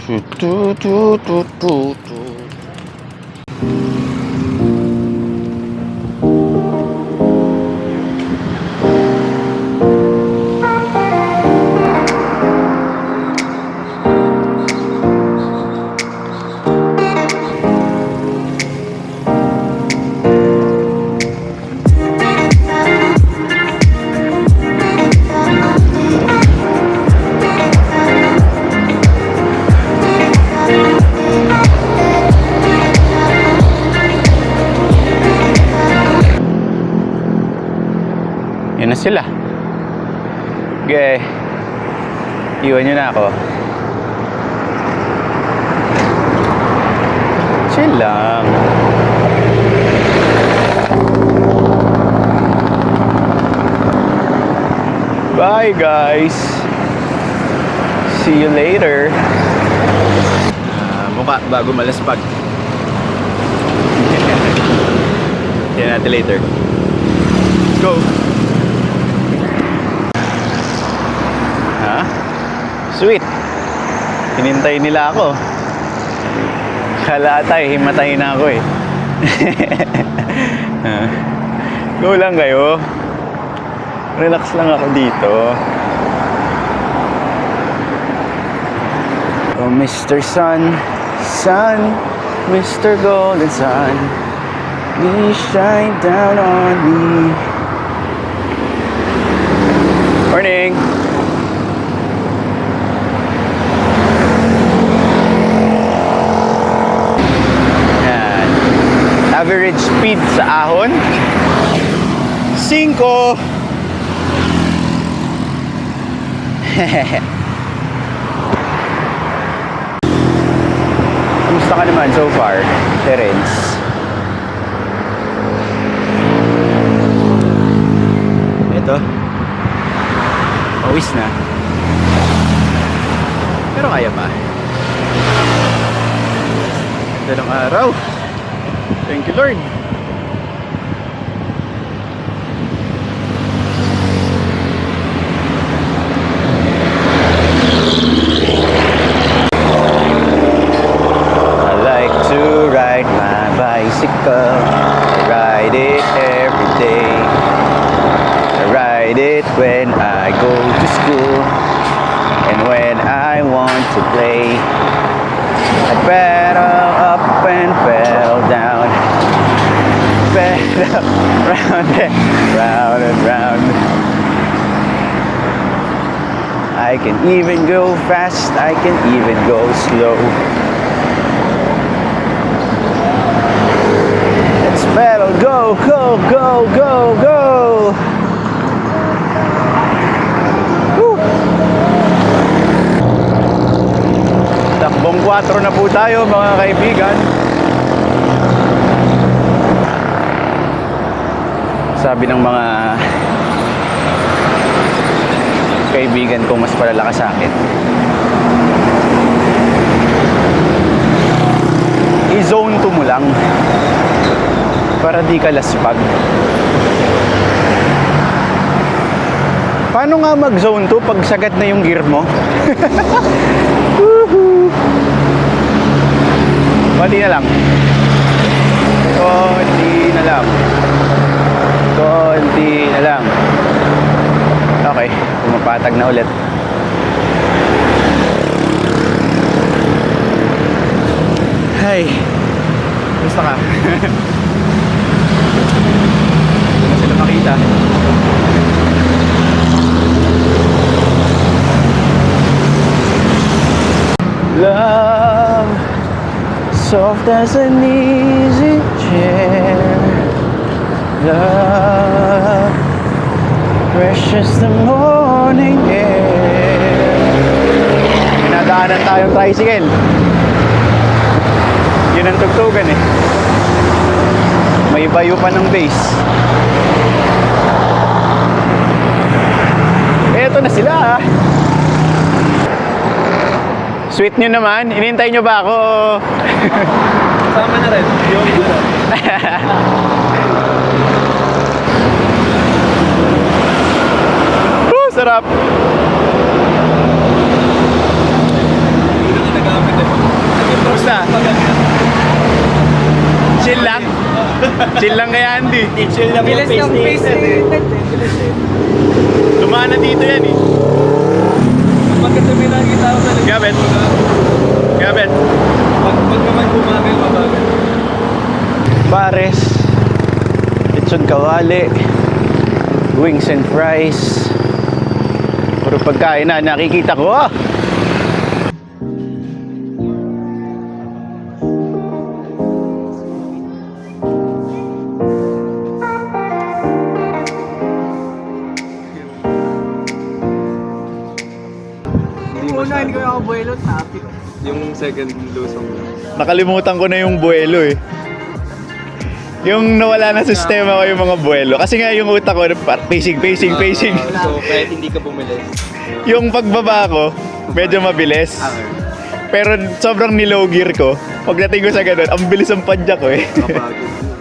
Tu, tu, tu, tu, tu. Yan na sila. Okay. Iwan nyo na ako. Chill lang. Bye guys. See you later. Mukha bago malaspag. Yan natin later. Let's go. Sweet. Hinintay nila ako. Kala atay, himatay na ako eh. Go lang kayo. Relax lang ako dito. Oh, Mr. Sun, Sun, Mr. Golden Sun, please shine down on me. Morning. Average speed sa ahon 5. Kamusta ka naman so far, Terence? Ito pawis na, pero kaya pa. Dalawang araw. Thank you, Lord. I like to ride my bicycle. I ride it every day. I ride it when I go to school and when I want to play. I pedal up and pedal down, pedal round and round and round. I can even go fast, I can even go slow. Let's pedal, go, go, go, go, go. Woo. Takbong 4 na po tayo mga kaibigan. Sabi ng mga kaibigan kong mas palalakas sa akin, i-zone 2 mo lang para di ka laspag. Paano nga mag-zone 2 pag sagat na yung gear mo? Konti na lang. Konti na lang. Konti na lang. Okay, pumapatag na ulit. Hi. Gusto ka? Hindi na sila makita. Love, soft as an easy chair. Love, fresh as the morning air. Pinadaanan tayong tricycle. Yun ang tugtugan eh. May bayo pa ng bass. Eto na sila ah. Sweet nyo naman. Inintay nyo ba ako? Sama na rin. Yung gano'n. Sarap. Hindi na nagamit Kamusta? Chill lang? Chill lang kay Andy. Chill lang Bilis yung face ni Ted. Dumaan na dito yan eh. Pagka may nakikita ko talaga. Gabet. Gabet. Pag naman bumagal, mabagal. Pares, lechon kawali, wings and fries. Puro pagkain na nakikita ko. Ah! Unahin ko yung abuelo, topic. Yung second lusong. Nakalimutan ko na yung buwelo eh. Yung nawala na sistema ko yung mga buwelo. Kasi nga yung utak ko, pacing. So, kahit hindi ka bumili. Yung pagbaba ko, medyo mabilis. Pero sobrang nilow gear ko. Pagdating ko sa ganun, ang bilis ang padyak ko eh. Kapagod.